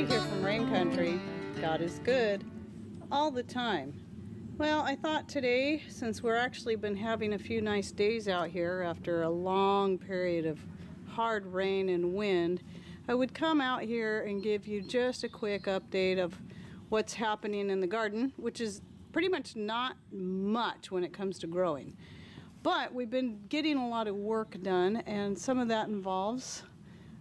here from Rain Country. God is good all the time. Well, I thought today, since we're actually been having a few nice days out here after a long period of hard rain and wind, I would come out here and give you just a quick update of what's happening in the garden, which is pretty much not much when it comes to growing. But we've been getting a lot of work done, and some of that involves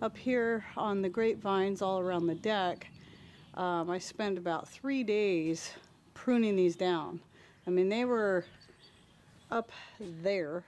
up here on the grapevines all around the deck. I spent about 3 days pruning these down. I mean, they were up there,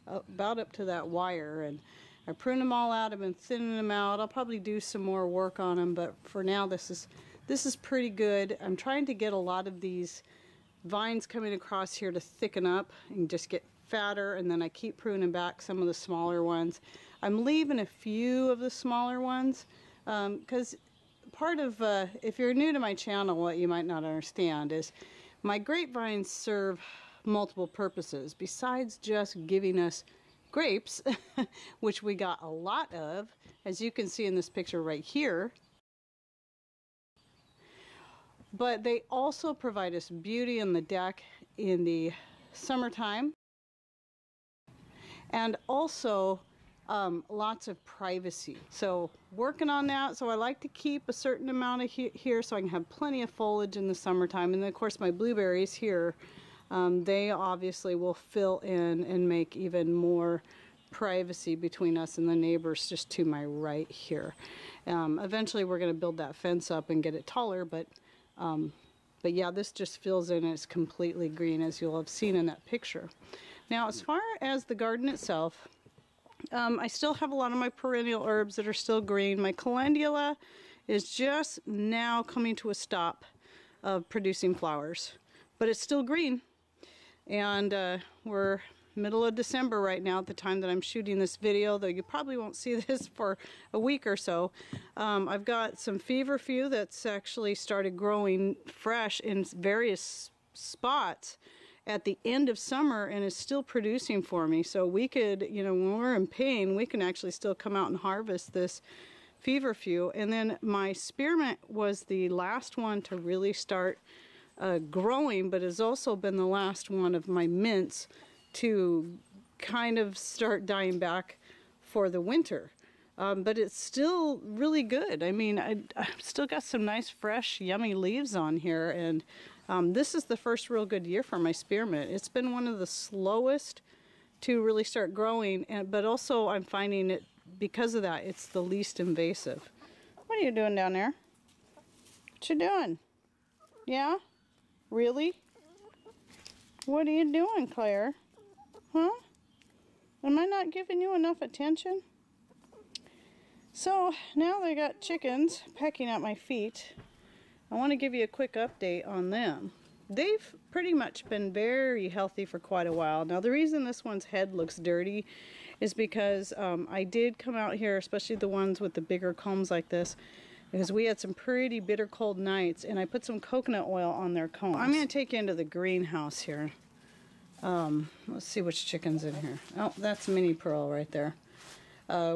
about up to that wire, and I pruned them all out. I've been thinning them out. I'll probably do some more work on them, but for now this is pretty good. I'm trying to get a lot of these vines coming across here to thicken up and just get fatter, and then I keep pruning back some of the smaller ones. I'm leaving a few of the smaller ones because part of, if you're new to my channel, what you might not understand is my grapevines serve multiple purposes besides just giving us grapes, which we got a lot of, as you can see in this picture right here. But they also provide us beauty in the deck in the summertime, and also lots of privacy. So working on that. So I like to keep a certain amount of here so I can have plenty of foliage in the summertime. And then of course my blueberries here, they obviously will fill in and make even more privacy between us and the neighbors just to my right here. Eventually we're going to build that fence up and get it taller, but yeah, this just fills in and it's completely green, as you'll have seen in that picture. Now, as far as the garden itself, I still have a lot of my perennial herbs that are still green. My calendula is just now coming to a stop of producing flowers, but it's still green. And we're middle of December right now at the time that I'm shooting this video, though you probably won't see this for a week or so. I've got some feverfew that's actually started growing fresh in various spots at the end of summer and is still producing for me. So we could, you know, when we're in pain, we can actually still come out and harvest this feverfew. And then my spearmint was the last one to really start growing, but has also been the last one of my mints to kind of start dying back for the winter. But it's still really good. I mean, I've still got some nice, fresh, yummy leaves on here, and this is the first real good year for my spearmint. It's been one of the slowest to really start growing, but also I'm finding it, because of that, it's the least invasive. What are you doing down there? What you doing? Yeah? Really? What are you doing, Claire? Huh? Am I not giving you enough attention? So now that I got chickens pecking at my feet, I want to give you a quick update on them. They've pretty much been very healthy for quite a while. Now the reason this one's head looks dirty is because I did come out here, especially the ones with the bigger combs like this, because we had some pretty bitter cold nights, and I put some coconut oil on their combs. I'm going to take you into the greenhouse here. Let's see which chicken's in here. Oh, that's Mini Pearl right there.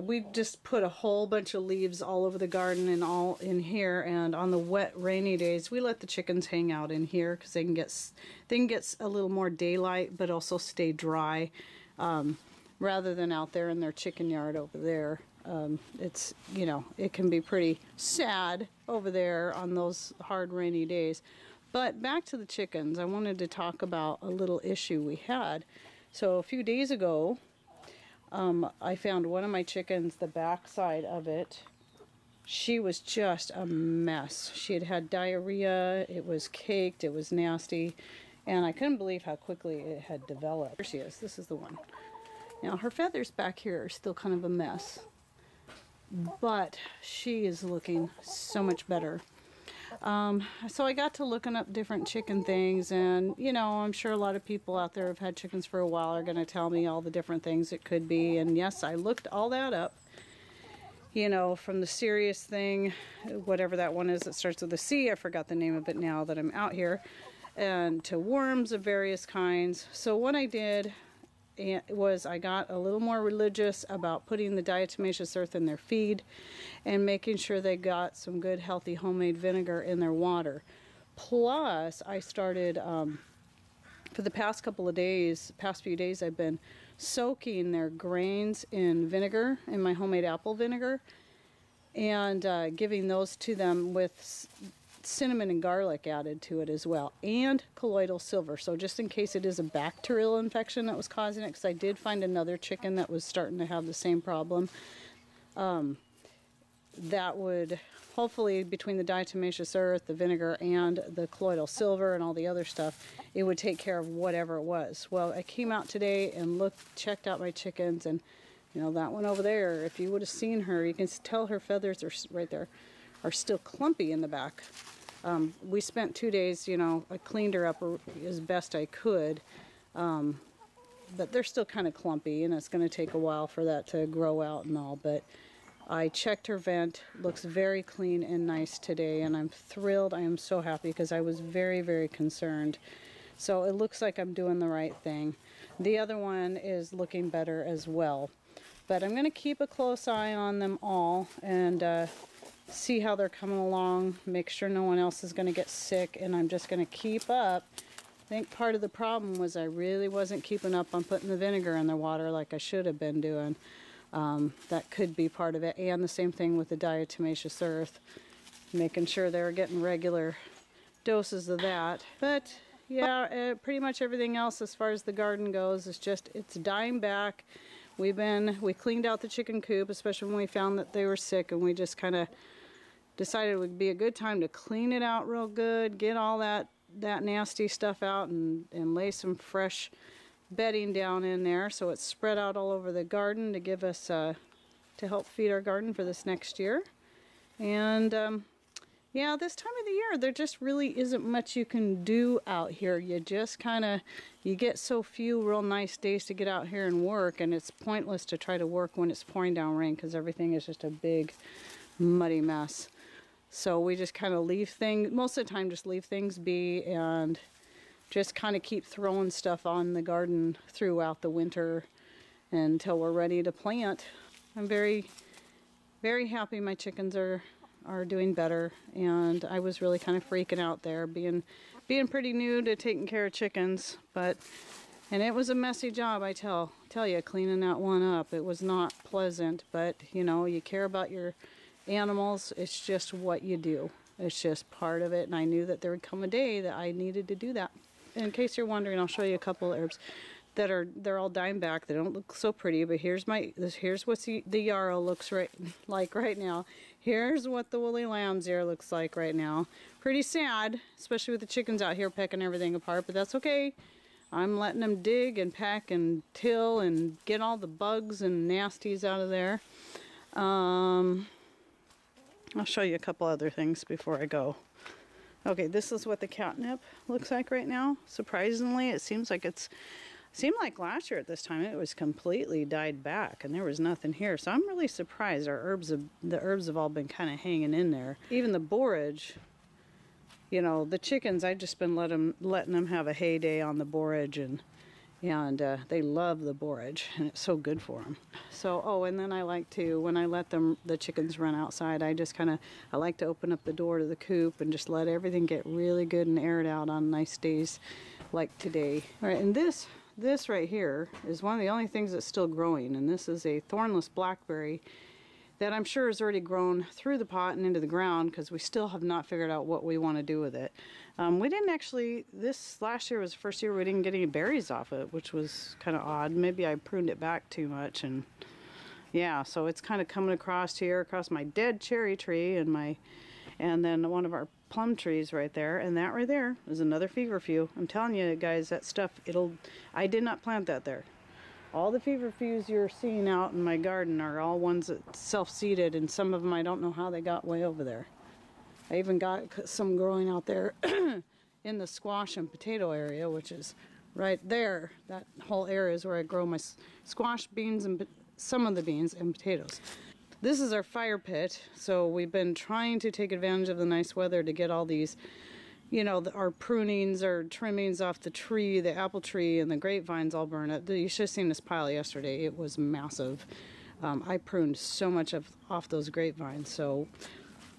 We just put a whole bunch of leaves all over the garden and all in here, and on the wet, rainy days, we let the chickens hang out in here because they can get a little more daylight, but also stay dry, rather than out there in their chicken yard over there. It's, you know, it can be pretty sad over there on those hard, rainy days. But back to the chickens, I wanted to talk about a little issue we had. So a few days ago, I found one of my chickens, the backside of it, she was just a mess. She had had diarrhea, it was caked, it was nasty, and I couldn't believe how quickly it had developed. Here she is, this is the one. Now her feathers back here are still kind of a mess, but she is looking so much better. So I got to looking up different chicken things, and you know, I'm sure a lot of people out there who've had chickens for a while are going to tell me all the different things it could be, and yes, I looked all that up. You know, from the serious thing, whatever that one is that starts with a C, I forgot the name of it now that I'm out here, and to worms of various kinds. So what I did was I got a little more religious about putting the diatomaceous earth in their feed and making sure they got some good healthy homemade vinegar in their water. Plus, I started, for the past few days, I've been soaking their grains in vinegar, in my homemade apple vinegar, and giving those to them with cinnamon and garlic added to it as well, and colloidal silver. So just in case it is a bacterial infection that was causing it, because I did find another chicken that was starting to have the same problem. That would hopefully, between the diatomaceous earth, the vinegar, and the colloidal silver and all the other stuff, it would take care of whatever it was. Well, I came out today and checked out my chickens, and you know, that one over there, if you would have seen her, you can tell her feathers are right there, are still clumpy in the back. We spent 2 days, you know, I cleaned her up as best I could, but they're still kind of clumpy, and it's going to take a while for that to grow out and all. But I checked her vent, looks very clean and nice today, and I'm thrilled. I am so happy because I was very, very concerned. So it looks like I'm doing the right thing. The other one is looking better as well. But I'm going to keep a close eye on them all and see how they're coming along, make sure no one else is going to get sick, and I'm just going to keep up. I think part of the problem was I really wasn't keeping up on putting the vinegar in their water like I should have been doing. That could be part of it, and the same thing with the diatomaceous earth, making sure they're getting regular doses of that. But yeah, pretty much everything else as far as the garden goes is just, it's dying back. We cleaned out the chicken coop, especially when we found that they were sick, and we just kind of decided it would be a good time to clean it out real good, get all that nasty stuff out, and lay some fresh bedding down in there so it's spread out all over the garden to give us to help feed our garden for this next year. And yeah, this time of the year there just really isn't much you can do out here. You just you get so few real nice days to get out here and work, and it's pointless to try to work when it's pouring down rain because everything is just a big muddy mess. So we just kind of leave things, most of the time just leave things be, and just kind of keep throwing stuff on the garden throughout the winter until we're ready to plant. I'm very, very happy my chickens are doing better, and I was really kind of freaking out there, being pretty new to taking care of chickens, and it was a messy job, I tell you, cleaning that one up. It was not pleasant, but you know, you care about your animals. It's just what you do. It's just part of it, and I knew that there would come a day that I needed to do that. In case you're wondering, I'll show you a couple of herbs they're all dying back. They don't look so pretty, but here's what the yarrow looks like right now. Here's what the woolly lamb's ear looks like right now. Pretty sad, especially with the chickens out here pecking everything apart, but that's okay. I'm letting them dig and peck and till and get all the bugs and nasties out of there. I'll show you a couple other things before I go. Okay, this is what the catnip looks like right now. Surprisingly, it seemed like last year at this time it was completely died back and there was nothing here. So I'm really surprised. The herbs have all been kind of hanging in there. Even the borage, you know, the chickens, I've just been letting them have a heyday on the borage, and they love the borage, and it's so good for them. So, and then I like to, when I let the chickens run outside, I like to open up the door to the coop and just let everything get really good and aired out on nice days like today. All right, and this right here is one of the only things that's still growing, and this is a thornless blackberry that I'm sure has already grown through the pot and into the ground, because we still have not figured out what we want to do with it. We didn't actually, this last year was the first year we didn't get any berries off it, which was kind of odd. Maybe I pruned it back too much, and yeah, so it's kind of coming across my dead cherry tree and then one of our plum trees right there, and that right there is another feverfew. I'm telling you guys, that stuff, I did not plant that there. All the feverfews you're seeing out in my garden are all ones that self-seeded, and some of them I don't know how they got way over there. I even got some growing out there in the squash and potato area, which is right there. That whole area is where I grow my squash, beans, and some of the beans and potatoes. This is our fire pit, so we've been trying to take advantage of the nice weather to get all these you know, our prunings or trimmings off the tree, the apple tree and the grapevines all burn up. You should have seen this pile yesterday. It was massive. I pruned so much off those grapevines, so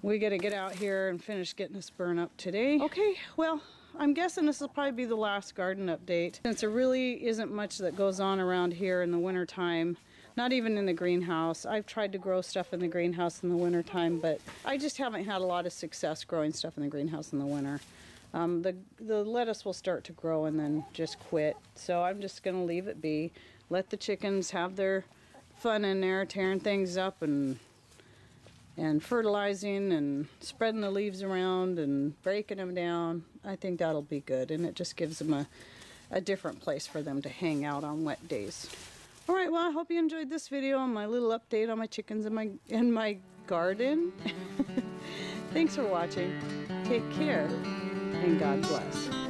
we got to get out here and finish getting this burn up today. Okay, well, I'm guessing this will probably be the last garden update, since there really isn't much that goes on around here in the winter time. Not even in the greenhouse. I've tried to grow stuff in the greenhouse in the winter time, but I just haven't had a lot of success growing stuff in the greenhouse in the winter. The lettuce will start to grow and then just quit. So I'm just gonna leave it be. Let the chickens have their fun in there, tearing things up and fertilizing and spreading the leaves around and breaking them down. I think that'll be good, and it just gives them a different place for them to hang out on wet days. All right, well, I hope you enjoyed this video on my little update on my chickens in my garden. Thanks for watching. Take care, and God bless.